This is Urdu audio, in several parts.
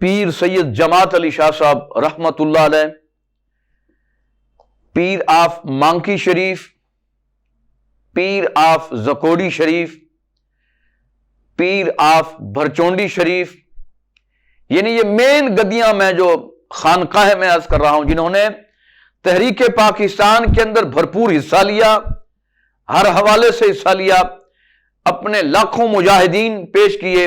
پیر سید جماعت علی شاہ صاحب رحمت اللہ علیہ، پیر آف مانکی شریف، پیر آف زکوڑی شریف، پیر آف بھرچونڈی شریف، یعنی یہ مین گدیاں میں جو خانقاہ میں عرض کر رہا ہوں، جنہوں نے تحریک پاکستان کے اندر بھرپور حصہ لیا، ہر حوالے سے حصہ لیا، اپنے لاکھوں مجاہدین پیش کیے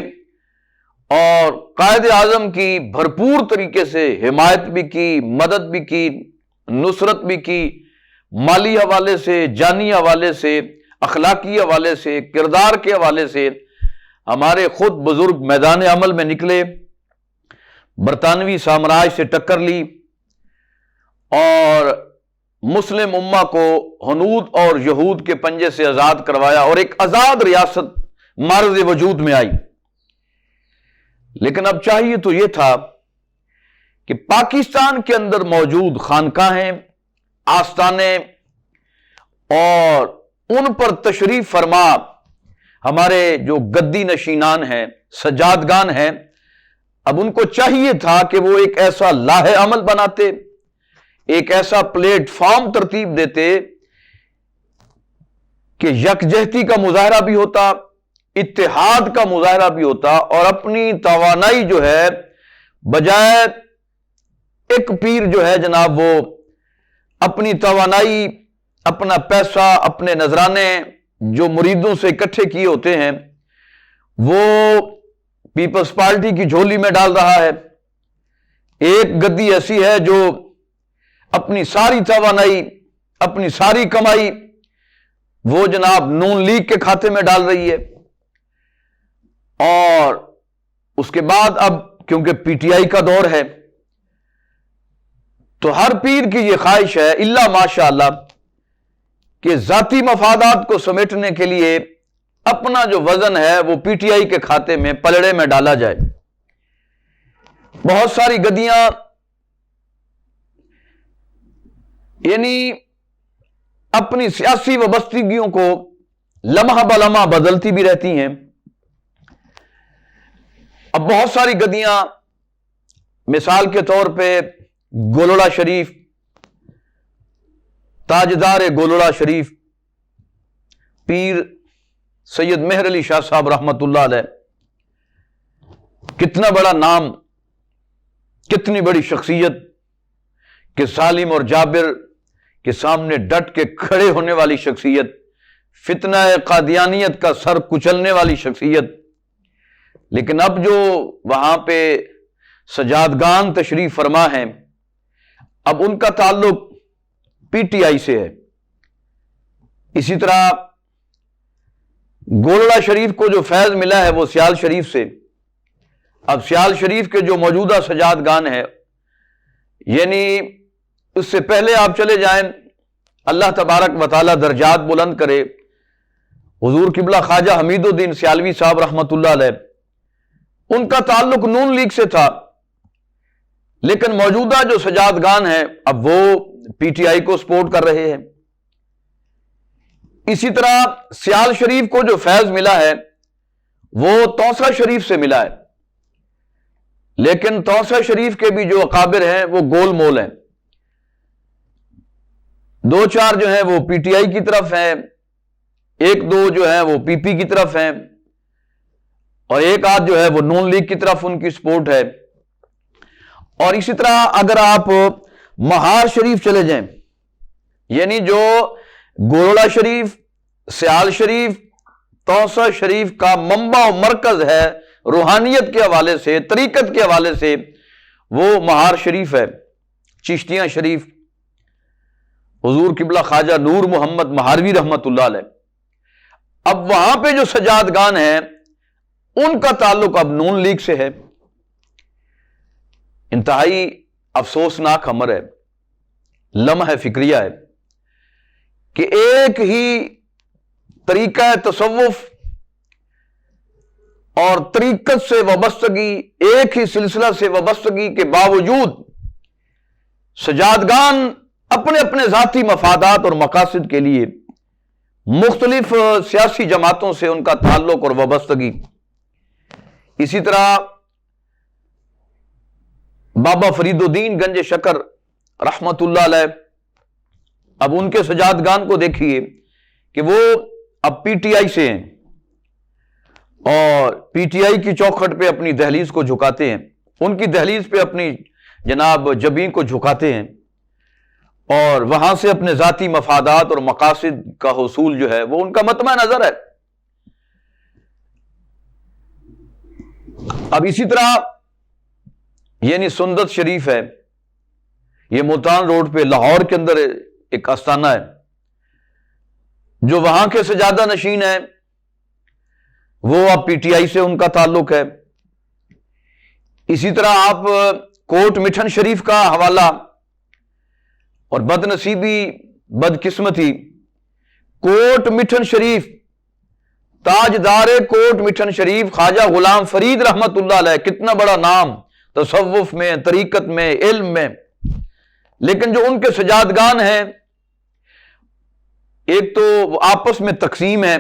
اور قائد اعظم کی بھرپور طریقے سے حمایت بھی کی، مدد بھی کی، نصرت بھی کی، مالی حوالے سے، جانی حوالے سے، اخلاقی حوالے سے، کردار کے حوالے سے ہمارے خود بزرگ میدان عمل میں نکلے، برطانوی سامراج سے ٹکر لی اور مسلم امہ کو ہنود اور یہود کے پنجے سے آزاد کروایا اور ایک آزاد ریاست معرض وجود میں آئی۔ لیکن اب چاہیے تو یہ تھا کہ پاکستان کے اندر موجود خانقاہیں، آستانے اور ان پر تشریف فرما ہمارے جو گدی نشینان ہیں، سجادگان ہیں، اب ان کو چاہیے تھا کہ وہ ایک ایسا لاہ عمل بناتے، ایک ایسا پلیٹ فارم ترتیب دیتے کہ یکجہتی کا مظاہرہ بھی ہوتا، اتحاد کا مظاہرہ بھی ہوتا، اور اپنی توانائی جو ہے بجائے ایک پیر جو ہے جناب وہ اپنی توانائی، اپنا پیسہ، اپنے نذرانے جو مریدوں سے اکٹھے کیے ہوتے ہیں وہ پیپلز پارٹی کی جھولی میں ڈال رہا ہے، ایک گدی ایسی ہے جو اپنی ساری توانائی، اپنی ساری کمائی وہ جناب نون لیگ کے کھاتے میں ڈال رہی ہے، اور اس کے بعد اب کیونکہ پی ٹی آئی کا دور ہے تو ہر پیر کی یہ خواہش ہے الا ماشاء اللہ کہ ذاتی مفادات کو سمیٹنے کے لیے اپنا جو وزن ہے وہ پی ٹی آئی کے کھاتے میں، پلڑے میں ڈالا جائے۔ بہت ساری گدیاں یعنی اپنی سیاسی وابستگیوں کو لمحہ بلمحہ بدلتی بھی رہتی ہیں۔ اب بہت ساری گدیاں مثال کے طور پہ گولڑا شریف، تاجدار گولڑا شریف پیر سید مہر علی شاہ صاحب رحمت اللہ علیہ، کتنا بڑا نام، کتنی بڑی شخصیت کہ ظالم اور جابر کے سامنے ڈٹ کے کھڑے ہونے والی شخصیت، فتنہ قادیانیت کا سر کچلنے والی شخصیت۔ لیکن اب جو وہاں پہ سجادگان تشریف فرما ہیں، اب ان کا تعلق پی ٹی آئی سے ہے۔ اسی طرح گولڑا شریف کو جو فیض ملا ہے وہ سیال شریف سے۔ اب سیال شریف کے جو موجودہ سجادگان ہیں، یعنی اس سے پہلے آپ چلے جائیں، اللہ تبارک و تعالی درجات بلند کرے، حضور قبلہ خواجہ حمید الدین سیالوی صاحب رحمت اللہ علیہ، ان کا تعلق نون لیگ سے تھا، لیکن موجودہ جو سجادگان ہیں اب وہ پی ٹی آئی کو سپورٹ کر رہے ہیں۔ اسی طرح سیال شریف کو جو فیض ملا ہے وہ توسہ شریف سے ملا ہے، لیکن توسہ شریف کے بھی جو اکابر ہیں وہ گول مول ہیں، دو چار جو ہیں وہ پی ٹی آئی کی طرف ہیں، ایک دو جو ہیں وہ پی پی کی طرف ہیں، اور ایک آدھ جو ہے وہ نون لیگ کی طرف ان کی سپورٹ ہے۔ اور اسی طرح اگر آپ مہار شریف چلے جائیں، یعنی جو گولڑا شریف، سیال شریف، توسہ شریف کا منبع و مرکز ہے روحانیت کے حوالے سے، طریقت کے حوالے سے، وہ مہار شریف ہے، چشتیاں شریف، حضور قبلہ خواجہ نور محمد مہاروی رحمت اللہ علیہ۔ اب وہاں پہ جو سجادگان ہیں ان کا تعلق اب نون لیگ سے ہے۔ انتہائی افسوسناک امر ہے، لمحہ فکریہ ہے کہ ایک ہی طریقہ تصوف اور طریقت سے وابستگی، ایک ہی سلسلہ سے وابستگی کے باوجود سجادگان اپنے اپنے ذاتی مفادات اور مقاصد کے لیے مختلف سیاسی جماعتوں سے ان کا تعلق اور وابستگی۔ اسی طرح بابا فرید الدین گنج شکر رحمت اللہ علیہ، اب ان کے سجادگان کو دیکھیے کہ وہ اب پی ٹی آئی سے ہیں اور پی ٹی آئی کی چوکھٹ پہ اپنی دہلیز کو جھکاتے ہیں، ان کی دہلیز پہ اپنی جناب جبین کو جھکاتے ہیں اور وہاں سے اپنے ذاتی مفادات اور مقاصد کا حصول جو ہے وہ ان کا مطمع نظر ہے۔ اب اسی طرح یعنی سندت شریف ہے، یہ ملتان روڈ پہ لاہور کے اندر ایک آستانہ ہے، جو وہاں کے سجادہ نشین ہیں وہ اب پی ٹی آئی سے ان کا تعلق ہے۔ اسی طرح آپ کوٹ مٹھن شریف کا حوالہ، اور بد نصیبی بدقسمتی کوٹ مٹھن شریف، تاجدار کوٹ مٹھن شریف خواجہ غلام فرید رحمت اللہ علیہ، کتنا بڑا نام تصوف میں، طریقت میں، علم میں، لیکن جو ان کے سجادگان ہیں ایک تو آپس میں تقسیم ہے۔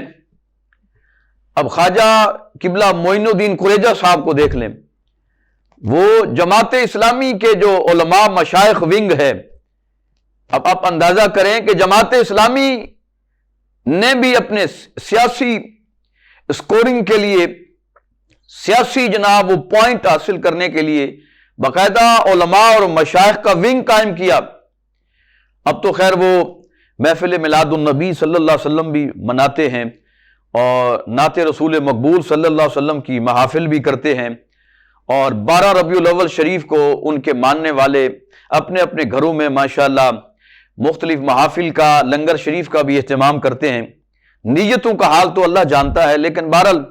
اب خواجہ قبلہ معین الدین قریجہ صاحب کو دیکھ لیں، وہ جماعت اسلامی کے جو علماء مشائخ ونگ ہے، اب آپ اندازہ کریں کہ جماعت اسلامی نے بھی اپنے سیاسی اسکورنگ کے لیے، سیاسی جناب وہ پوائنٹ حاصل کرنے کے لیے باقاعدہ علماء اور مشائخ کا ونگ قائم کیا۔ اب تو خیر وہ محفل میلاد النبی صلی اللہ علیہ وسلم بھی مناتے ہیں اور نعت رسول مقبول صلی اللہ علیہ وسلم کی محافل بھی کرتے ہیں، اور 12 ربیع الاول شریف کو ان کے ماننے والے اپنے اپنے گھروں میں ماشاءاللہ مختلف محافل کا، لنگر شریف کا بھی اہتمام کرتے ہیں۔ نیتوں کا حال تو اللہ جانتا ہے، لیکن بہرحال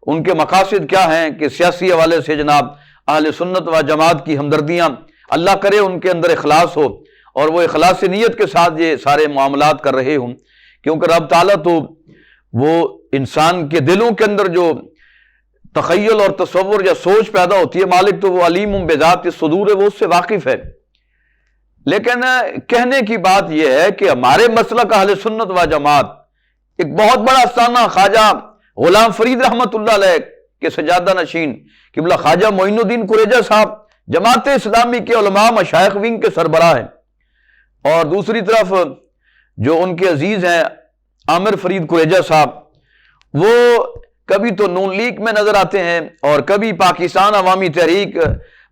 ان کے مقاصد کیا ہیں کہ سیاسی حوالے سے جناب اہل سنت و جماعت کی ہمدردیاں، اللہ کرے ان کے اندر اخلاص ہو اور وہ اخلاص نیت کے ساتھ یہ سارے معاملات کر رہے ہوں، کیونکہ رب تعالیٰ تو وہ انسان کے دلوں کے اندر جو تخیل اور تصور یا سوچ پیدا ہوتی ہے، مالک تو وہ علیم بذات الصدور ہے، وہ اس سے واقف ہے۔ لیکن کہنے کی بات یہ ہے کہ ہمارے مسلک اہل سنت و جماعت ایک بہت بڑا آستانہ خواجہ غلام فرید رحمت اللہ علیہ کے سجادہ نشین قبلہ خواجہ معین الدین قریجہ صاحب جماعت اسلامی کے علماء مشائخ ونگ کے سربراہ ہیں، اور دوسری طرف جو ان کے عزیز ہیں عامر فرید قریجہ صاحب، وہ کبھی تو نون لیگ میں نظر آتے ہیں اور کبھی پاکستان عوامی تحریک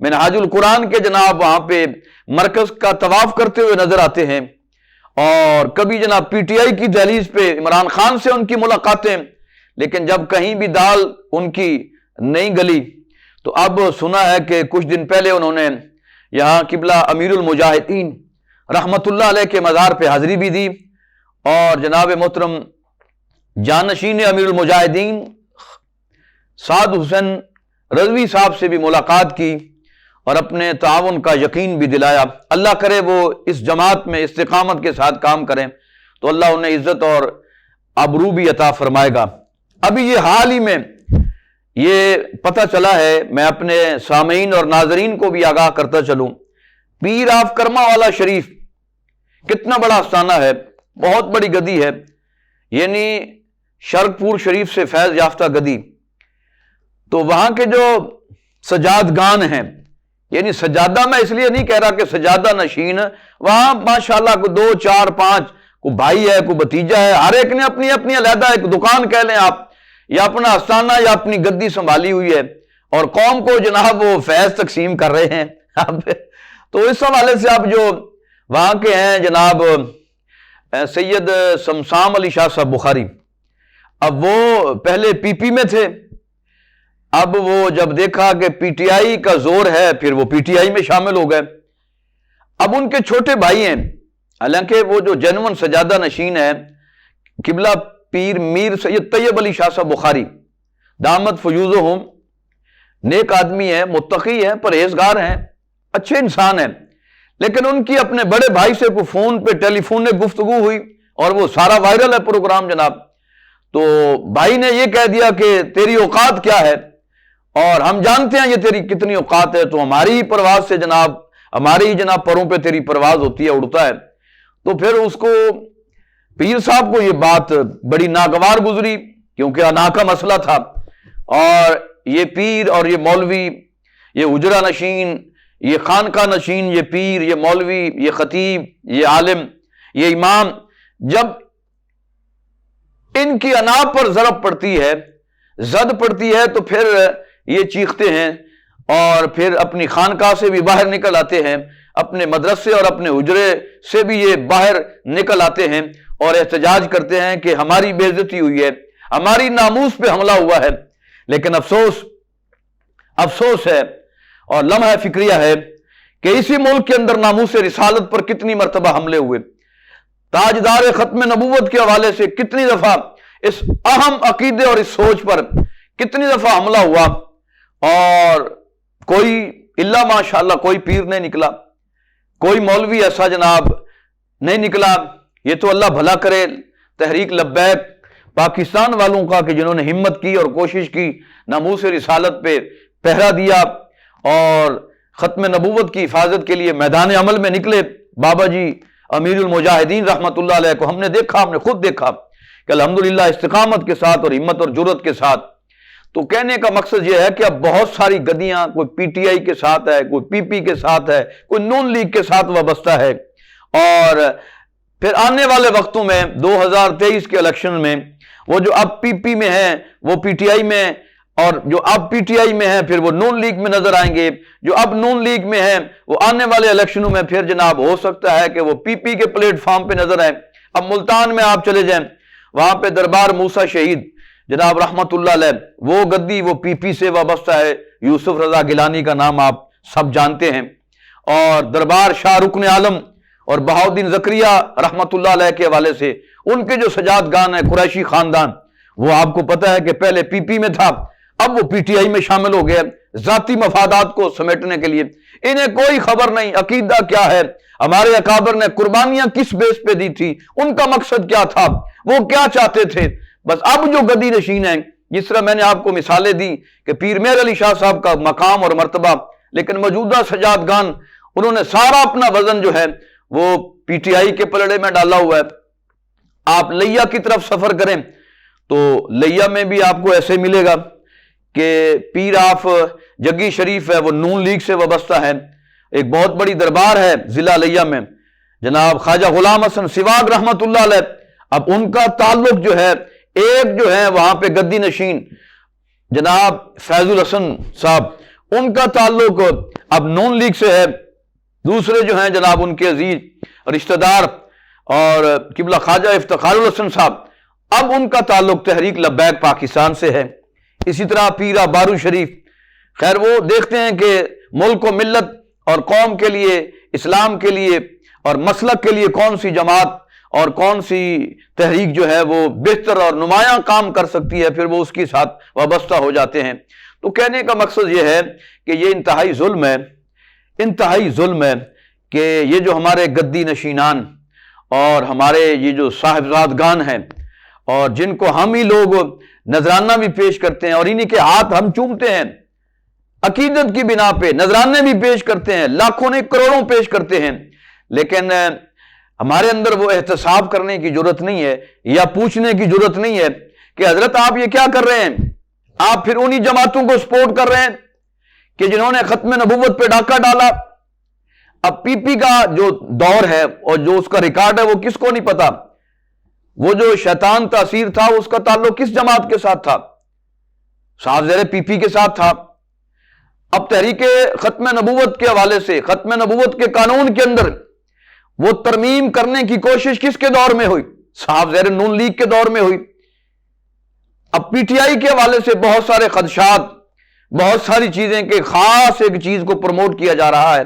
منہاج القرآن کے جناب وہاں پہ مرکز کا طواف کرتے ہوئے نظر آتے ہیں، اور کبھی جناب پی ٹی آئی کی دہلیز پہ عمران خان سے ان کی ملاقاتیں، لیکن جب کہیں بھی دال ان کی نہیں گلی تو اب سنا ہے کہ کچھ دن پہلے انہوں نے یہاں قبلہ امیر المجاہدین رحمت اللہ علیہ کے مزار پہ حاضری بھی دی، اور جناب محترم جانشین امیر المجاہدین سعد حسین رضوی صاحب سے بھی ملاقات کی اور اپنے تعاون کا یقین بھی دلایا۔ اللہ کرے وہ اس جماعت میں استقامت کے ساتھ کام کریں تو اللہ انہیں عزت اور ابرو بھی عطا فرمائے گا۔ ابھی یہ حال ہی میں یہ پتہ چلا ہے، میں اپنے سامعین اور ناظرین کو بھی آگاہ کرتا چلوں، پیر آف کرما والا شریف کتنا بڑا آستانہ ہے، بہت بڑی گدی ہے، یعنی شرق پور شریف سے فیض یافتہ گدی، تو وہاں کے جو سجادگان ہیں، یعنی سجادہ میں اس لیے نہیں کہہ رہا کہ سجادہ نشین، وہاں ماشاءاللہ کو 2 4 5 کوئی بھائی ہے، کوئی بھتیجا ہے، ہر ایک نے اپنی اپنی علیحدہ ایک دکان کہہ لیں آپ، یا اپنا آستانہ یا اپنی گدی سنبھالی ہوئی ہے، اور قوم کو جناب وہ فیض تقسیم کر رہے ہیں۔ تو اس حوالے سے آپ جو وہاں کے ہیں جناب سید سمسام علی شاہ صاحب بخاری، اب وہ پہلے پی پی میں تھے، اب وہ جب دیکھا کہ پی ٹی آئی کا زور ہے پھر وہ پی ٹی آئی میں شامل ہو گئے۔ اب ان کے چھوٹے بھائی ہیں، حالانکہ وہ جو جنون سجادہ نشین ہے قبلہ پیر میر سید طیب علی شاہ صاحب بخاری دامت فیوزہم، نیک آدمی ہے، متقی ہے، پرہیزگار ہیں، اچھے انسان ہیں، لیکن ان کی اپنے بڑے بھائی سے کوئی فون پہ ٹیلی فون میں گفتگو ہوئی اور وہ سارا وائرل ہے پروگرام جناب، تو بھائی نے یہ کہہ دیا کہ تیری اوقات کیا ہے، اور ہم جانتے ہیں یہ تیری کتنی اوقات ہے، تو ہماری ہی پرواز سے جناب، ہماری ہی جناب پروں پہ تیری پرواز ہوتی ہے، اڑتا ہے۔ تو پھر اس کو پیر صاحب کو یہ بات بڑی ناگوار گزری، کیونکہ انا کا مسئلہ تھا، اور یہ پیر اور یہ مولوی، یہ اجرا نشین، یہ خانقاہ نشین، یہ پیر، یہ مولوی، یہ خطیب، یہ عالم، یہ امام، جب ان کی انا پر ضرب پڑتی ہے، زد پڑتی ہے، تو پھر یہ چیختے ہیں اور پھر اپنی خانقاہ سے بھی باہر نکل آتے ہیں، اپنے مدرسے اور اپنے حجرے سے بھی یہ باہر نکل آتے ہیں اور احتجاج کرتے ہیں کہ ہماری بے عزتی ہوئی ہے، ہماری ناموس پہ حملہ ہوا ہے۔ لیکن افسوس ہے اور لمحہ فکریہ ہے کہ اسی ملک کے اندر ناموس رسالت پر کتنی مرتبہ حملے ہوئے، تاجدار ختم نبوت کے حوالے سے کتنی دفعہ اس اہم عقیدے اور اس سوچ پر کتنی دفعہ حملہ ہوا، اور کوئی الا ماشاءاللہ کوئی پیر نہیں نکلا، کوئی مولوی ایسا جناب نہیں نکلا۔ یہ تو اللہ بھلا کرے تحریک لبیک پاکستان والوں کا کہ جنہوں نے ہمت کی اور کوشش کی، ناموس رسالت پہ پہرا دیا اور ختم نبوت کی حفاظت کے لیے میدان عمل میں نکلے۔ بابا جی امیر المجاہدین رحمت اللہ علیہ کو ہم نے دیکھا، ہم نے خود دیکھا کہ الحمدللہ استقامت کے ساتھ اور ہمت اور جرت کے ساتھ۔ تو کہنے کا مقصد یہ ہے کہ اب بہت ساری گدیاں، کوئی پی ٹی آئی کے ساتھ ہے، کوئی پی پی کے ساتھ ہے، کوئی نون لیگ کے ساتھ وابستہ ہے، اور پھر آنے والے وقتوں میں 2023 کے الیکشن میں وہ جو اب پی پی میں ہیں وہ پی ٹی آئی میں، اور جو اب پی ٹی آئی میں ہیں پھر وہ نون لیگ میں نظر آئیں گے، جو اب نون لیگ میں ہیں وہ آنے والے الیکشنوں میں پھر جناب ہو سکتا ہے کہ وہ پی پی کے پلیٹ فارم پہ نظر آئیں۔ اب ملتان میں آپ چلے جائیں، وہاں پہ دربار موسیٰ شہید جناب رحمت اللہ علیہ، وہ گدی وہ پی پی سے وابستہ ہے، یوسف رضا گیلانی کا نام آپ سب جانتے ہیں، اور دربار شاہ رکن عالم اور بہاؤدین زکریا رحمت اللہ علیہ کے حوالے سے ان کے جو سجادگان ہیں قریشی خاندان، وہ آپ کو پتہ ہے کہ پہلے پی پی میں تھا، اب وہ پی ٹی آئی میں شامل ہو گیا ذاتی مفادات کو سمیٹنے کے لیے۔ انہیں کوئی خبر نہیں عقیدہ کیا ہے، ہمارے اکابر نے قربانیاں کس بیس پہ دی تھی، ان کا مقصد کیا تھا، وہ کیا چاہتے تھے۔ بس اب جو گدی نشین ہیں، جس طرح میں نے آپ کو مثالیں دی کہ پیر مہر علی شاہ صاحب کا مقام اور مرتبہ، لیکن موجودہ سجادگان انہوں نے سارا اپنا وزن جو ہے وہ پی ٹی آئی کے پلڑے میں ڈالا ہوا ہے۔ آپ لیا کی طرف سفر کریں تو لیا میں بھی آپ کو ایسے ملے گا کہ پیر آف جگی شریف ہے، وہ نون لیگ سے وابستہ ہے، ایک بہت بڑی دربار ہے ضلع لیا میں، جناب خواجہ غلام حسن سواگ رحمت اللہ علیہ، اب ان کا تعلق جو ہے، ایک جو ہے وہاں پہ گدی نشین جناب فیض الحسن صاحب، ان کا تعلق اب نون لیگ سے ہے، دوسرے جو ہیں جناب ان کے عزیز رشتہ دار اور قبلہ خواجہ افتخار الحسن صاحب، اب ان کا تعلق تحریک لبیک پاکستان سے ہے۔ اسی طرح پیرا بارو شریف، خیر وہ دیکھتے ہیں کہ ملک و ملت اور قوم کے لیے، اسلام کے لیے اور مسلک کے لیے کون سی جماعت اور کون سی تحریک جو ہے وہ بہتر اور نمایاں کام کر سکتی ہے، پھر وہ اس کے ساتھ وابستہ ہو جاتے ہیں۔ تو کہنے کا مقصد یہ ہے کہ یہ انتہائی ظلم ہے، انتہائی ظلم ہے کہ یہ جو ہمارے گدی نشینان اور ہمارے یہ جو صاحبزادگان ہیں، اور جن کو ہم ہی لوگ نذرانہ بھی پیش کرتے ہیں اور انہی کے ہاتھ ہم چومتے ہیں، عقیدت کی بنا پہ نذرانے بھی پیش کرتے ہیں، لاکھوں نہیں کروڑوں پیش کرتے ہیں، لیکن ہمارے اندر وہ احتساب کرنے کی جرت نہیں ہے یا پوچھنے کی جرت نہیں ہے کہ حضرت آپ یہ کیا کر رہے ہیں، آپ پھر انہی جماعتوں کو سپورٹ کر رہے ہیں کہ جنہوں نے ختم نبوت پہ ڈاکہ ڈالا۔ اب پی پی کا جو دور ہے اور جو اس کا ریکارڈ ہے وہ کس کو نہیں پتا، وہ جو شیطان تاثیر تھا اس کا تعلق کس جماعت کے ساتھ تھا، صاحب زیر پی پی کے ساتھ تھا۔ اب تحریک ختم نبوت کے حوالے سے ختم نبوت کے قانون کے اندر وہ ترمیم کرنے کی کوشش کس کے دور میں ہوئی، صاحب زیر نون لیگ کے دور میں ہوئی۔ اب پی ٹی آئی کے حوالے سے بہت سارے خدشات، بہت ساری چیزیں کہ خاص ایک چیز کو پروموٹ کیا جا رہا ہے،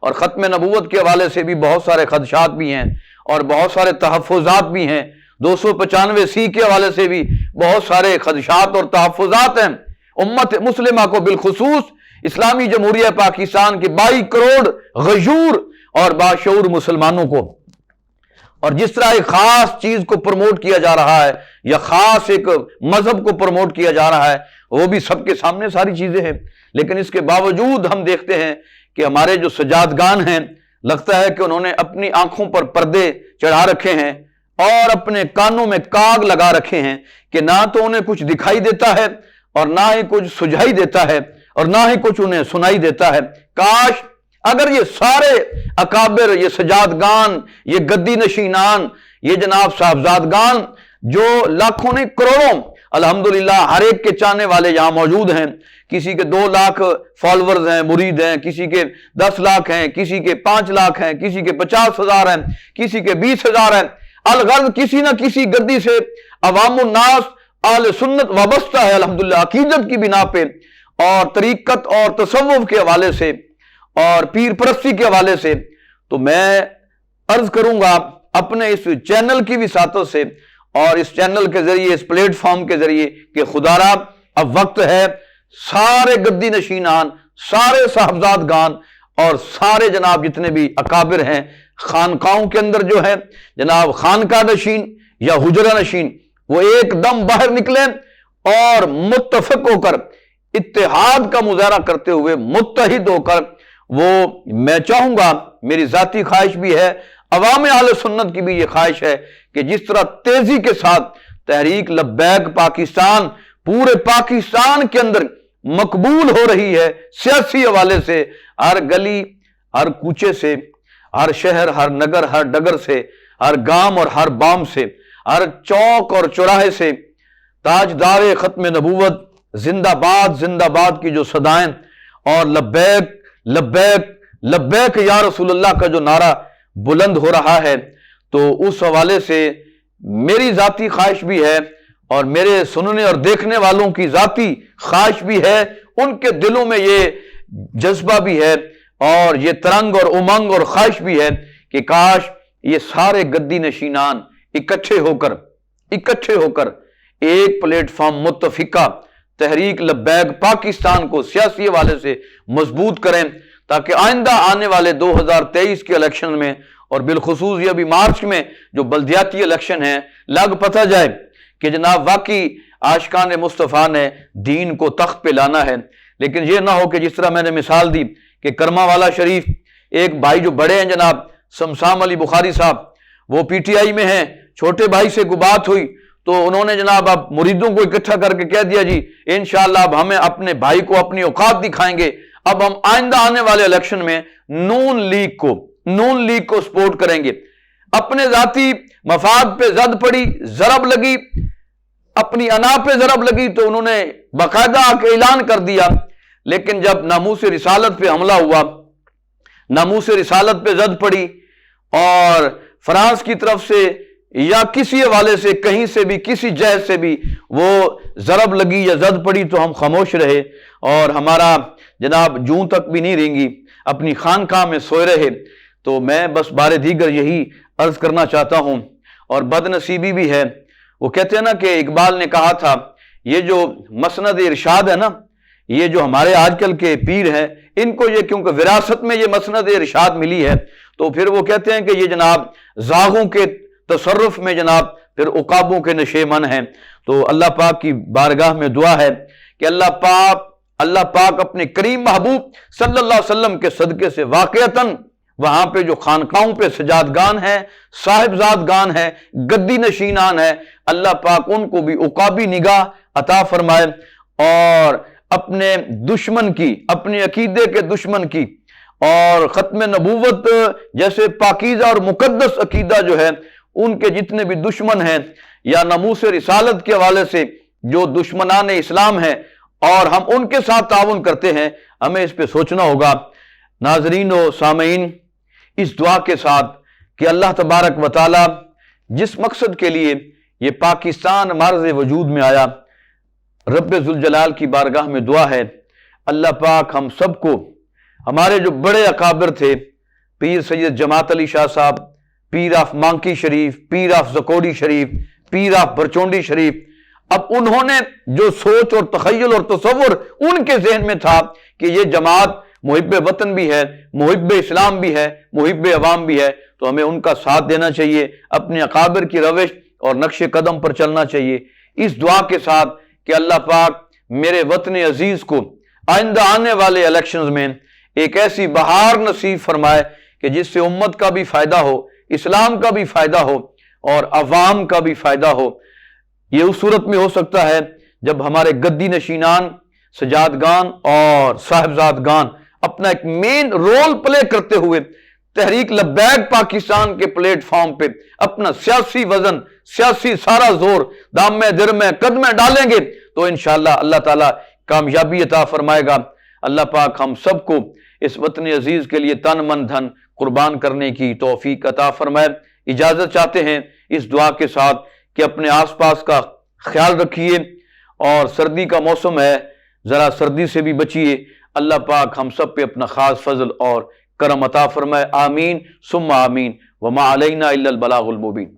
اور ختم نبوت کے حوالے سے بھی بہت سارے خدشات بھی ہیں اور بہت سارے تحفظات بھی ہیں، 295 کے حوالے سے بھی بہت سارے خدشات اور تحفظات ہیں۔ امت مسلمہ کو بالخصوص اسلامی جمہوریہ پاکستان کے 22 کروڑ غیور اور باشعور مسلمانوں کو، اور جس طرح ایک خاص چیز کو پروموٹ کیا جا رہا ہے یا خاص ایک مذہب کو پروموٹ کیا جا رہا ہے، وہ بھی سب کے سامنے ساری چیزیں ہیں، لیکن اس کے باوجود ہم دیکھتے ہیں کہ ہمارے جو سجادگان ہیں، لگتا ہے کہ انہوں نے اپنی آنکھوں پر پردے چڑھا رکھے ہیں اور اپنے کانوں میں کاگ لگا رکھے ہیں کہ نہ تو انہیں کچھ دکھائی دیتا ہے اور نہ ہی کچھ سجھائی دیتا ہے اور نہ ہی کچھ انہیں سنائی دیتا ہے۔ کاش اگر یہ سارے اکابر، یہ سجادگان، یہ گدی نشینان، یہ جناب صاحبزادگان جو لاکھوں نے کروڑوں الحمدللہ ہر ایک کے چاہنے والے یہاں موجود ہیں، کسی کے 2 لاکھ فالورز ہیں، مرید ہیں، کسی کے 10 لاکھ ہیں، کسی کے 5 لاکھ ہیں، کسی کے 50,000 ہیں، کسی کے 20,000 ہیں، الغرض کسی نہ کسی گدی سے عوام الناس اہل سنت وابستہ ہے الحمدللہ عقیدت کی بنا پہ، اور طریقت اور تصوف کے حوالے سے اور پیر پرستی کے حوالے سے۔ تو میں عرض کروں گا اپنے اس چینل کی وساطت سے اور اس چینل کے ذریعے، اس پلیٹ فارم کے ذریعے، کہ خدا را اب وقت ہے سارے گدی نشینان، سارے صاحبزادگان اور سارے جناب جتنے بھی اکابر ہیں خانقاہوں کے اندر جو ہے جناب خانقاہ نشین یا حجرہ نشین، وہ ایک دم باہر نکلیں اور متفق ہو کر اتحاد کا مظاہرہ کرتے ہوئے متحد ہو کر، وہ میں چاہوں گا، میری ذاتی خواہش بھی ہے، عوام اہل سنت کی بھی یہ خواہش ہے کہ جس طرح تیزی کے ساتھ تحریک لبیک پاکستان پورے پاکستان کے اندر مقبول ہو رہی ہے سیاسی حوالے سے، ہر گلی، ہر کوچے سے، ہر شہر، ہر نگر، ہر ڈگر سے، ہر گام اور ہر بام سے، ہر چوک اور چوراہے سے تاجدار ختم نبوت زندہ باد زندہ باد کی جو صدائیں اور لبیک لبیک لبیک یا رسول اللہ کا جو نعرہ بلند ہو رہا ہے، تو اس حوالے سے میری ذاتی خواہش بھی ہے اور میرے سننے اور دیکھنے والوں کی ذاتی خواہش بھی ہے، ان کے دلوں میں یہ جذبہ بھی ہے اور یہ ترنگ اور امنگ اور خواہش بھی ہے کہ کاش یہ سارے گدی نشینان اکٹھے ہو کر ایک پلیٹ فارم متفقہ تحریک لبیک پاکستان کو سیاسی حوالے سے مضبوط کریں، تاکہ آئندہ آنے والے 2023 کے الیکشن میں اور بالخصوص یہ ابھی مارچ میں جو بلدیاتی الیکشن ہیں لگ پتہ جائے کہ جناب واقعی عاشقان مصطفیٰ نے دین کو تخت پہ لانا ہے۔ لیکن یہ نہ ہو کہ جس طرح میں نے مثال دی کہ کرما والا شریف ایک بھائی جو بڑے ہیں جناب سمسام علی بخاری صاحب، وہ پی ٹی آئی میں ہیں، چھوٹے بھائی سے بات ہوئی تو انہوں نے جناب اب مریدوں کو اکٹھا کر کے کہہ دیا جی انشاءاللہ اب ہمیں اپنے بھائی کو اپنی اوقات دکھائیں گے، اب ہم آئندہ آنے والے الیکشن میں نون لیگ کو سپورٹ کریں گے۔ اپنے ذاتی مفاد پہ زد پڑی، ضرب لگی، اپنی انا پہ ضرب لگی تو انہوں نے باقاعدہ آ کے اعلان کر دیا، لیکن جب ناموس رسالت پہ حملہ ہوا، ناموس رسالت پہ زد پڑی اور فرانس کی طرف سے یا کسی حوالے سے کہیں سے بھی کسی جہت سے بھی وہ ضرب لگی یا زد پڑی تو ہم خاموش رہے اور ہمارا جناب جوں تک بھی نہیں رینگی، اپنی خانقاہ میں سوئے رہے۔ تو میں بس بارے دیگر یہی عرض کرنا چاہتا ہوں، اور بد نصیبی بھی ہے، وہ کہتے ہیں نا کہ اقبال نے کہا تھا یہ جو مسند ارشاد ہے نا، یہ جو ہمارے آج کل کے پیر ہیں ان کو یہ کیونکہ وراثت میں یہ مسند ارشاد ملی ہے تو پھر وہ کہتے ہیں کہ یہ جناب زاغوں کے تصرف میں جناب پھر عقابوں کے نشیمن ہیں۔ تو اللہ پاک کی بارگاہ میں دعا ہے کہ اللہ پاک اپنے کریم محبوب صلی اللہ علیہ وسلم کے صدقے سے واقعتاً وہاں پہ جو خانقاہوں پہ سجادگان ہیں، صاحبزادگان ہیں، گدی نشینان ہیں، اللہ پاک ان کو بھی عقابی نگاہ عطا فرمائے اور اپنے دشمن کی، اپنے عقیدے کے دشمن کی اور ختم نبوت جیسے پاکیزہ اور مقدس عقیدہ جو ہے ان کے جتنے بھی دشمن ہیں یا ناموس رسالت کے حوالے سے جو دشمنان اسلام ہیں اور ہم ان کے ساتھ تعاون کرتے ہیں، ہمیں اس پہ سوچنا ہوگا۔ ناظرین و سامعین، اس دعا کے ساتھ کہ اللہ تبارک و تعالی جس مقصد کے لیے یہ پاکستان معرض وجود میں آیا، رب ذوالجلال کی بارگاہ میں دعا ہے اللہ پاک ہم سب کو، ہمارے جو بڑے اکابر تھے، پیر سید جماعت علی شاہ صاحب، پیر آف مانکی شریف، پیر آف زکوڑی شریف، پیر آف برچونڈی شریف، اب انہوں نے جو سوچ اور تخیل اور تصور ان کے ذہن میں تھا کہ یہ جماعت محب وطن بھی ہے، محب اسلام بھی ہے، محب عوام بھی ہے، تو ہمیں ان کا ساتھ دینا چاہیے، اپنے اکابر کی روش اور نقش قدم پر چلنا چاہیے۔ اس دعا کے ساتھ کہ اللہ پاک میرے وطن عزیز کو آئندہ آنے والے الیکشنز میں ایک ایسی بہار نصیب فرمائے کہ جس سے امت کا بھی فائدہ ہو، اسلام کا بھی فائدہ ہو اور عوام کا بھی فائدہ ہو۔ یہ اس صورت میں ہو سکتا ہے جب ہمارے گدی نشینان، سجادگان اور صاحبزادگان اپنا ایک مین رول پلے کرتے ہوئے تحریک لبیک پاکستان کے پلیٹ فارم پہ اپنا سیاسی وزن، سیاسی سارا زور دام میں در میں قد میں ڈالیں گے تو انشاءاللہ اللہ تعالیٰ کامیابی عطا فرمائے گا۔ اللہ پاک ہم سب کو اس وطن عزیز کے لیے تن من دھن قربان کرنے کی توفیق عطا فرمائے۔ اجازت چاہتے ہیں اس دعا کے ساتھ کہ اپنے آس پاس کا خیال رکھیے، اور سردی کا موسم ہے، ذرا سردی سے بھی بچیے۔ اللہ پاک ہم سب پہ اپنا خاص فضل اور کرم عطا فرمائے۔ آمین ثم آمین، وما علینا الا البلاغ المبین۔